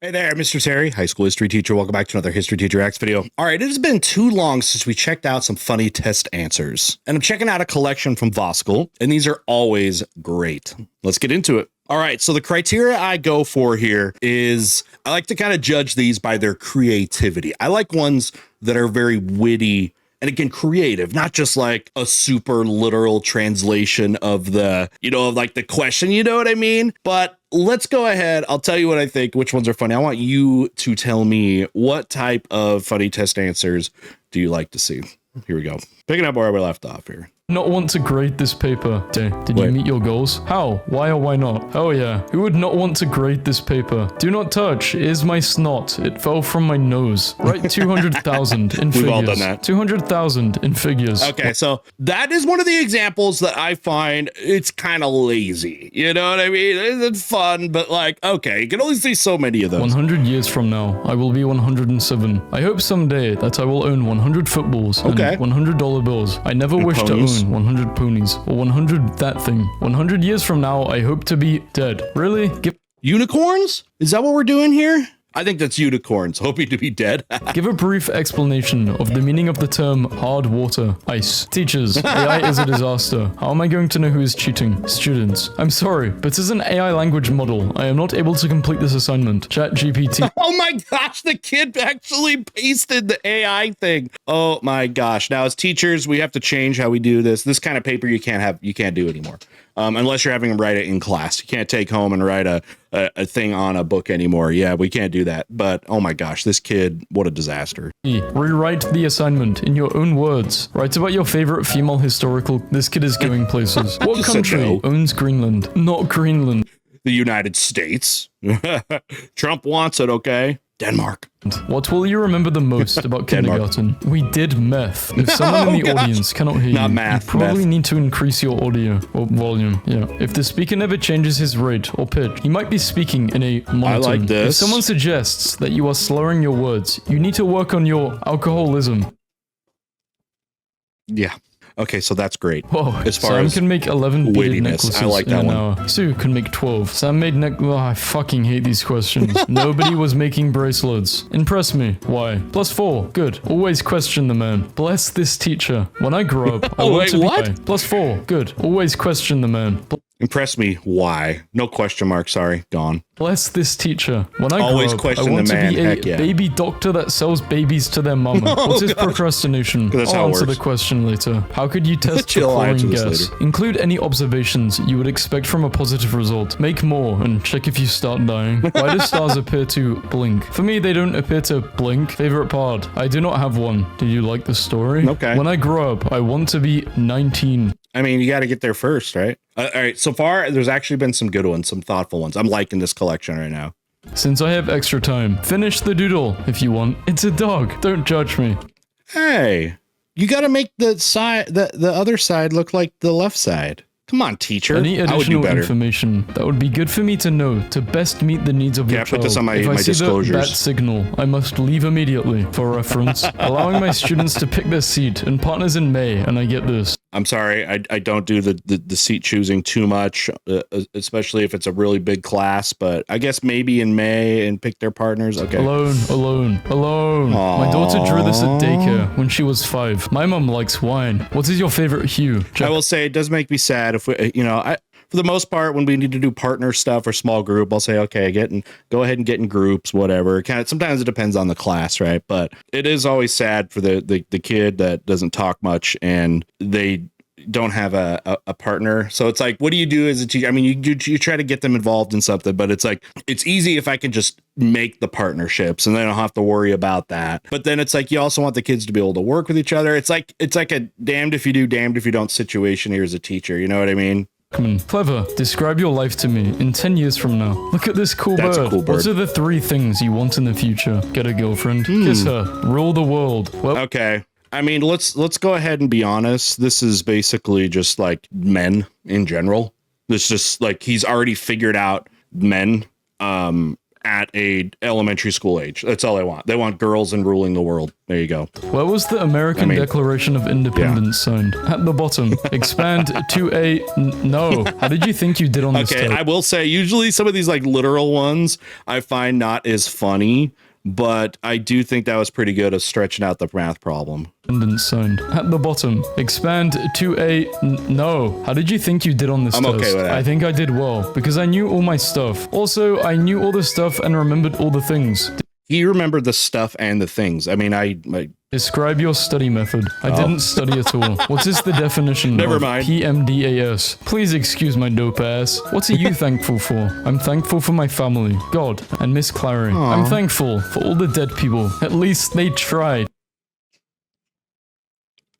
Hey there, Mr. Terry, high school history teacher. Welcome back to another History Teacher X video. All right, it has been too long since we checked out some funny test answers. And I'm checking out a collection from VaazkL, and these are always great. Let's get into it. All right, so the criteria I go for here is I like to kind of judge these by their creativity. I like ones that are very witty and again, creative, not just like a super literal translation of the, like the question, you know what I mean? But let's go ahead. I'll tell you what I think, which ones are funny. I want you to tell me what type of funny test answers do you like to see? Here we go. Picking up where we left off here. Not want to grade this paper. Did you meet your goals? How? Why or why not? Oh yeah. Who would not want to grade this paper? Do not touch. It is my snot. It fell from my nose. Write 200,000 in figures. We've all done that. 200,000 in figures. Okay, so that is one of the examples that I find it's kind of lazy. You know what I mean? It's fun, but like, okay, you can only see so many of those. 100 years from now, I will be 107. I hope someday that I will own 100 footballs and $100 bills. I never wish to own 100 ponies or 100 that thing. 100 years from now, I hope to be dead. Really? Unicorns? Is that what we're doing here? I think that's unicorns, hoping to be dead. Give a brief explanation of the meaning of the term hard water, ice. Teachers, AI is a disaster. How am I going to know who is cheating? Students, I'm sorry, but as an AI language model, I am not able to complete this assignment. ChatGPT. Oh my gosh, the kid actually pasted the AI thing. Oh my gosh. Now as teachers, we have to change how we do this. This kind of paper you can't do anymore. Unless you're having them write it in class. You can't take home and write a thing on a book anymore. Yeah, we can't do that. But oh my gosh, this kid, what a disaster. Rewrite the assignment in your own words. Write about your favorite female historical. This kid is going places. What country owns Greenland? Not Greenland. The United States. Trump wants it, okay? Denmark. What will you remember the most about kindergarten? We did meth. If someone in the audience cannot hear you, math, you probably need to increase your audio or volume. Yeah. If the speaker never changes his rate or pitch, he might be speaking in a monotone. I like this. If someone suggests that you are slurring your words, you need to work on your alcoholism. Yeah. Okay, so that's great. Whoa, as far Sam as can make 11 beaded necklaces I like that in an one. hour. Sue can make 12. Sam made Oh, I fucking hate these questions. Nobody was making bracelets. Impress me. Why? +4. Good. Always question the man. Bless this teacher. When I grow up, I want to be... +4. Good. Always question the man. Impress me. Why? No question mark. Sorry. Gone. Bless this teacher. When I always grow up, question I want the man. to be a baby doctor that sells babies to their mama. What is procrastination? I'll answer the question later. How could you test for chlorine gas? Include any observations you would expect from a positive result. Make more and check if you start dying. Why do stars appear to blink? For me, they don't appear to blink. Favorite part? I do not have one. Do you like the story? Okay. When I grow up, I want to be 19. I mean, you got to get there first, right? All right. So far, there's actually been some good ones, some thoughtful ones. I'm liking this collection right now. Since I have extra time, finish the doodle if you want. It's a dog. Don't judge me. Hey, you got to make the other side look like the left side. Come on, teacher. Any additional information that would be good for me to know to best meet the needs of your child. Put this on my disclosures. If I see that signal, I must leave immediately. For reference, allowing my students to pick their seat and partners in May, and I get this. I'm sorry, I don't do the seat choosing too much, especially if it's a really big class, but I guess maybe in May and pick their partners. Okay. Alone. Aww. My daughter drew this at daycare when she was 5. My mom likes wine. What is your favorite hue? I will say it does make me sad if we, for the most part, when we need to do partner stuff or small group, I'll say, okay, go ahead and get in groups, whatever. Sometimes it depends on the class, right? But it is always sad for the kid that doesn't talk much and they don't have a partner. So it's like, what do you do as a teacher? I mean, you try to get them involved in something, but it's like, it's easy if I can just make the partnerships and they don't have to worry about that. But then it's like, you also want the kids to be able to work with each other. It's like a damned if you do, damned if you don't situation here as a teacher. You know what I mean? Clever. Describe your life to me in 10 years from now. Look at this cool bird. That's a cool bird. What are the 3 things you want in the future? Get a girlfriend. Kiss her. Rule the world. Well, okay. I mean, let's go ahead and be honest. This is basically just like men in general. It's just like he's already figured out men. at a elementary school age. That's all they want. They want girls and ruling the world. There you go. Where was the American Declaration of Independence signed? At the bottom. Expand to a... No. How did you think you did on this? Okay, I will say, usually some of these like literal ones I find not as funny, but I do think that was pretty good of stretching out the math problem. Signed. At the bottom. Expand to a... No. How did you think you did on this test? I'm okay with that. I think I did well, because I knew all my stuff. Also, I knew all the stuff and remembered all the things. He remembered the stuff and the things. I mean, Describe your study method. I didn't study at all. What is the definition Never of mind. PMDAS? Please excuse my dope ass. What are you thankful for? I'm thankful for my family, God, and Miss Clary. I'm thankful for all the dead people. At least they tried.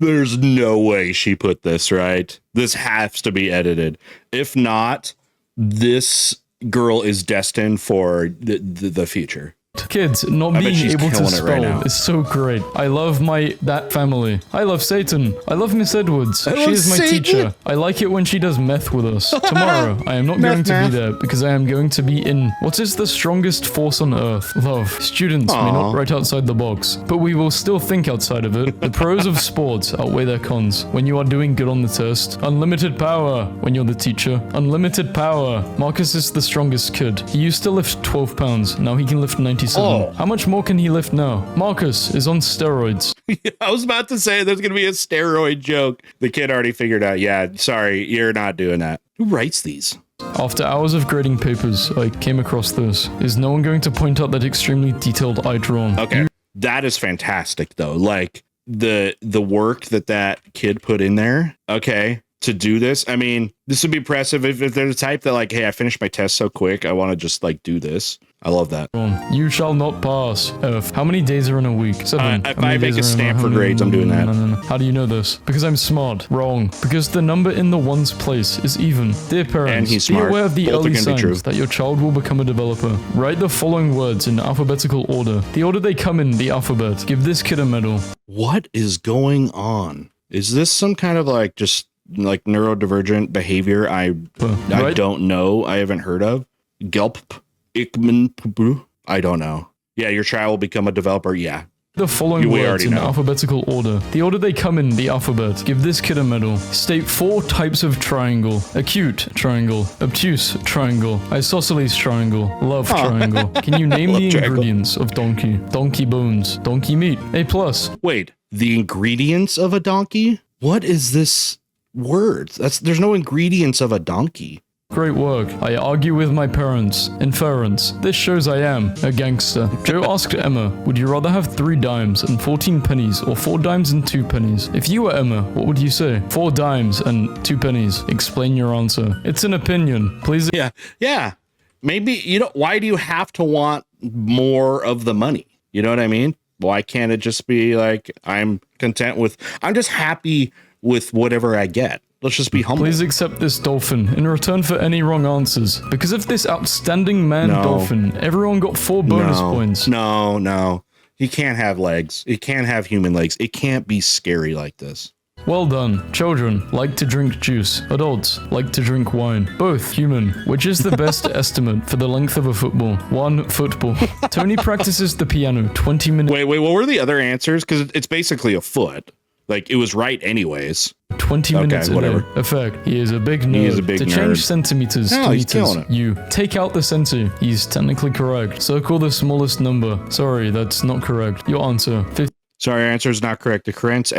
There's no way she put this, right? This has to be edited. If not, this girl is destined for the future. Kids, not being able to spell is so great. I love that family. I love Satan. I love Miss Edwards. She is my teacher. I like it when she does meth with us. Tomorrow, I am not going to be there because I am going to be in what is the strongest force on earth? Love. Students may not write outside the box, but we will still think outside of it. The pros of sports outweigh their cons. When you are doing good on the test, unlimited power. When you're the teacher, unlimited power. Marcus is the strongest kid. He used to lift 12 pounds. Now he can lift 97. How much more can he lift now? Marcus is on steroids. I was about to say there's going to be a steroid joke. The kid already figured out, yeah, sorry, you're not doing that. Who writes these? After hours of grading papers, I came across this. Is no one going to point out that extremely detailed eye drawn? Okay, that is fantastic, though. Like, the work that kid put in there, okay, to do this. I mean, this would be impressive if they're the type that like, hey, I finished my test so quick, I want to just like do this. I love that. You shall not pass. How many days are in a week? 7. If I make a stamp for grades, I'm doing that. No. How do you know this? Because I'm smart. Wrong. Because the number in the ones place is even. Dear parents, and he's smart. Be aware of the Both early signs that your child will become a developer. Write the following words in alphabetical order. The order they come in the alphabet. Give this kid a medal. What is going on? Is this some kind of like just like neurodivergent behavior I don't know, I haven't heard of? Gelp Ikman, I don't know. Yeah, your child will become a developer. Yeah. The following words in alphabetical order. The order they come in the alphabet. Give this kid a medal. State 4 types of triangle. Acute triangle. Obtuse triangle. Isosceles triangle. Love triangle. Can you name the ingredients of donkey? Donkey bones. Donkey meat. A+. Wait, the ingredients of a donkey? What is this word? There's no ingredients of a donkey. Great work. I argue with my parents. Inference. This shows I am a gangster. Joe asked Emma, would you rather have 3 dimes and 14 pennies or 4 dimes and 2 pennies? If you were Emma, what would you say? 4 dimes and 2 pennies. Explain your answer. It's an opinion. Please. Yeah. Maybe, why do you have to want more of the money? You know what I mean? Why can't it just be like, I'm just happy with whatever I get. Let's just be humble. Please accept this dolphin in return for any wrong answers. Because of this outstanding dolphin, everyone got 4 bonus points. No. He can't have legs. It can't have human legs. It can't be scary like this. Well done. Children like to drink juice. Adults like to drink wine. Both human. Which is the best estimate for the length of a football? 1 football. Tony practices the piano 20 minutes. Wait, what were the other answers? Because it's basically a foot. Like, it was right anyways. 20 minutes whatever. Effect. He is a big nerd. He is a big nerd. Change centimeters to meters, you take out the center. He's technically correct. Circle the smallest number. Sorry, that's not correct. Your answer. Sorry, your answer is not correct. The correct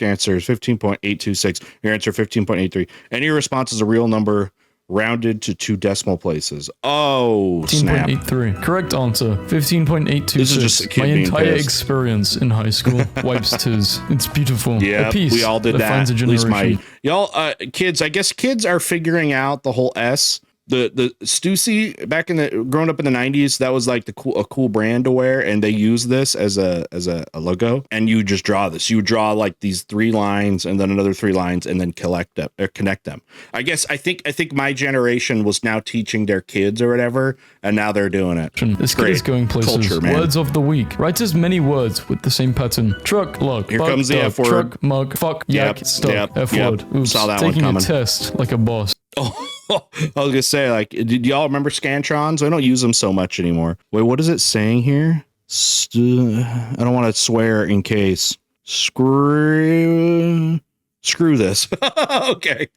answer is 15.826. Your answer 15.83. Any response is a real number rounded to 2 decimal places. Oh, snap. 15.83. Correct answer. 15.826. This is just a kid My being entire pissed. Experience in high school wipes tears. It's beautiful. Yeah, we all did that. Finds a generation. At least y'all, kids. I guess kids are figuring out the whole S. The Stussy back growing up in the 90s, that was like a cool brand to wear, and they use this as a logo. And you just draw this. You draw like these 3 lines and then another 3 lines and then connect them. I think my generation was now teaching their kids or whatever, and now they're doing it. This kid is going places. Culture, man. Words of the week. Write as many words with the same pattern. Truck, lug, Here bug, comes the dog, F word. Truck, mug, fuck, yak, stuck, F word. Oops, Saw that taking one coming. a test like a boss. Oh. I was gonna say, like, did y'all remember Scantrons? I don't use them so much anymore. Wait, what is it saying here? I don't want to swear in case. Screw this. Okay.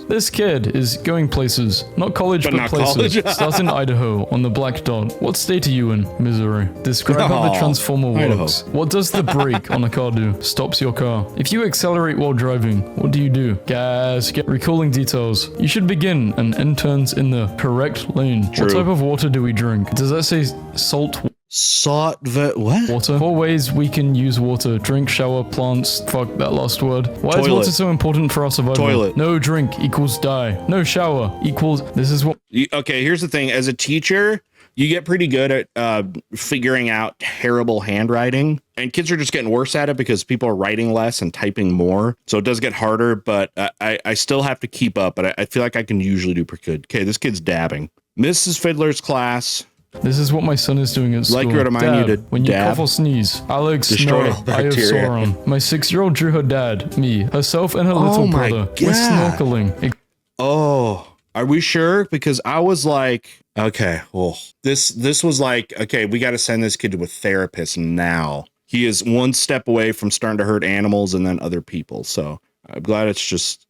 This kid is going places. Not college, but not places. Starts in Idaho on the black dot. What state are you in? Missouri. Describe how the transformer works. What does the brake on a car do? Stops your car. If you accelerate while driving, what do you do? Gas. Recalling details. You should begin and end turns in the correct lane. True. What type of water do we drink? Does that say salt what? Water. 4 ways we can use water. Drink, shower, plants. Fuck that last word. Why is water so important for our survival? Toilet. No drink equals die. No shower equals... This is what... Okay, here's the thing. As a teacher, you get pretty good at figuring out terrible handwriting. And kids are just getting worse at it because people are writing less and typing more. So it does get harder, but I still have to keep up. But I feel like I can usually do pretty good. Okay, this kid's dabbing. Mrs. Fiddler's class... This is what my son is doing at school. Like to remind you to when you cough or sneeze. Alex, destroy no, I have Sauron. My 6-year-old drew her dad, me, herself, and her little brother. We're snorkeling. Oh, are we sure? Because I was like, okay, well, this was like, okay, we got to send this kid to a therapist now. He is one step away from starting to hurt animals and then other people. So I'm glad it's just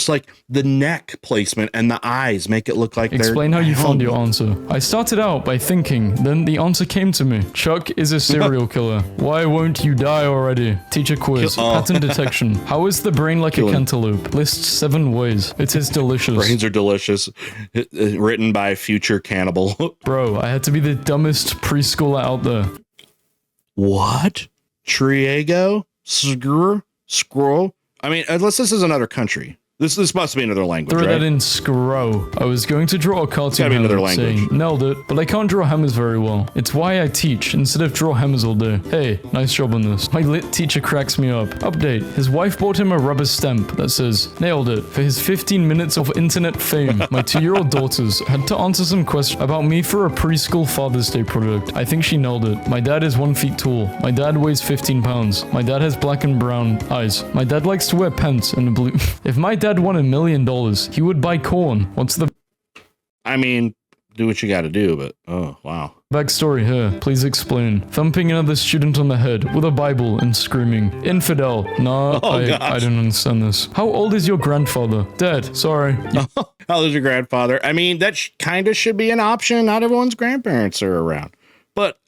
like the neck placement and the eyes make it look like Explain how you found your answer. I started out by thinking, then the answer came to me. Chuck is a serial killer. Why won't you die already? Teacher quiz. Pattern detection. How is the brain like a cantaloupe? List 7 ways. It is delicious. Brains are delicious. Written by future cannibal. Bro, I had to be the dumbest preschooler out there. What? Triego? Scroll? I mean, unless this is another country. This must be another language, Throw right? that in scro. I was going to draw a cartoon another language. saying, nailed it, but I can't draw hammers very well. It's why I teach instead of draw hammers all day. Hey, nice job on this. My lit teacher cracks me up. Update. His wife bought him a rubber stamp that says, nailed it, for his 15 minutes of internet fame. My 2-year-old daughters had to answer some questions about me for a preschool Father's Day project. I think she nailed it. My dad is 1 feet tall. My dad weighs 15 pounds. My dad has black and brown eyes. My dad likes to wear pants and blue. If my dad won $1 million, he would buy corn. What's the... I mean, do what you gotta do, but... Oh, wow. Backstory here. Please explain. Thumping another student on the head with a Bible and screaming, infidel. Nah, I don't understand this. How old is your grandfather? Dead. Sorry. How old is your grandfather? I mean, that kind of should be an option. Not everyone's grandparents are around. But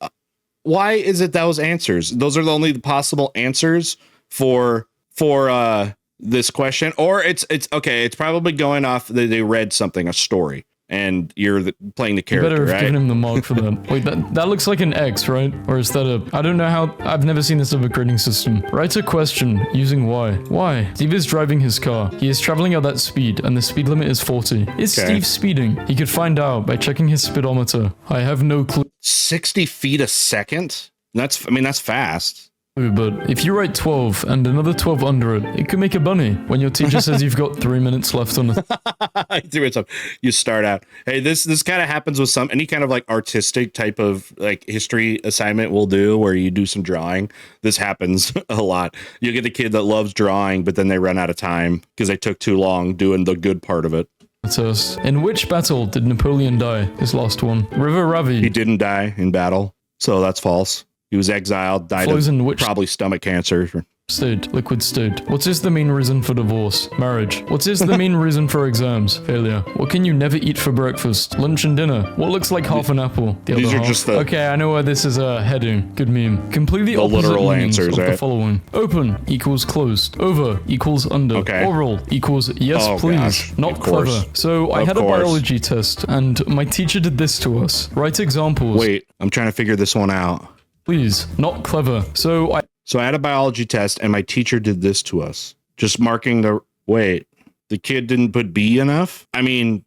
why is it those answers? Those are the only possible answers for this question, or it's okay. It's probably going off that they read something, a story, and you're playing the character. You better have right? given him the mark for that. Wait, that looks like an X, right? Or is that a? I don't know how. I've never seen this of a grading system. Write a question using why. Why? Steve is driving his car. He is traveling at that speed, and the speed limit is 40. Is Steve speeding? He could find out by checking his speedometer. I have no clue. 60 feet a second? That's fast. But if you write 12 and another 12 under it, it could make a bunny when your teacher says you've got 3 minutes left on it. 3 minutes up. You start out. Hey, this kind of happens with any kind of like artistic type of like history assignment we'll do where you do some drawing. This happens a lot. You get the kid that loves drawing, but then they run out of time because they took too long doing the good part of it. In which battle did Napoleon die? His last one. River Ravi. He didn't die in battle, so that's false. He was exiled, died of probably stomach cancer. State, liquid state. What is the main reason for divorce? Marriage. What is the main reason for exams? Failure. What can you never eat for breakfast? Lunch and dinner. What looks like half an apple? The These other are half. just the... Okay, I know where this is heading. Good meme. Complete the opposite literal meanings answers, of the following. Open equals closed. Over equals under. Okay. Oral equals yes please. Gosh. Not clever. So I had a biology test and my teacher did this to us. Write examples. Wait, I'm trying to figure this one out. Please, not clever. So I had a biology test and my teacher did this to us. Just marking the kid didn't put B enough. I mean,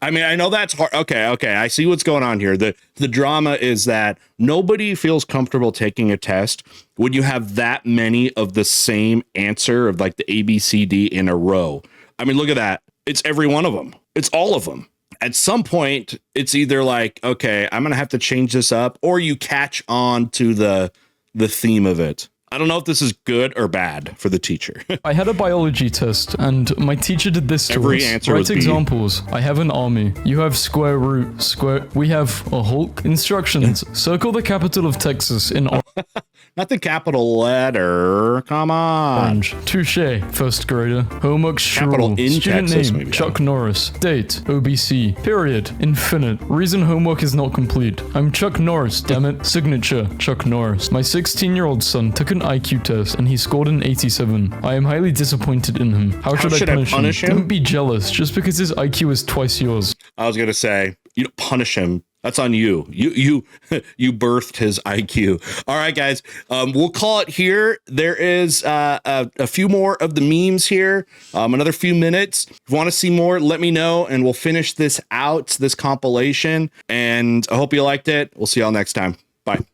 I know that's hard. Okay. I see what's going on here. The drama is that nobody feels comfortable taking a test when you have that many of the same answer of like the A, B, C, D in a row. I mean, look at that. It's every one of them. It's all of them. At some point, it's either like, okay, I'm going to have to change this up, or you catch on to the theme of it. I don't know if this is good or bad for the teacher. I had a biology test, and my teacher did this to Every us. answer Write was B. examples. I have an army. You have square root. Square. We have a Hulk. Instructions. Circle the capital of Texas in Not the capital letter. Come on. orange. Touche. First grader. Homework Capital Shrew. in Student Texas, name. maybe. Chuck Norris. Date. OBC. Period. Infinite. Reason homework is not complete. I'm Chuck Norris, damn it. Signature. Chuck Norris. My 16-year-old son took an IQ test and he scored an 87. I am highly disappointed in him. How should I punish him? Don't be jealous just because his IQ is twice yours. I was going to say, you don't punish him. That's on you. You birthed his IQ. All right, guys. We'll call it here. There is a few more of the memes here. Another few minutes. If you want to see more, let me know, and we'll finish this out, this compilation. And I hope you liked it. We'll see y'all next time. Bye.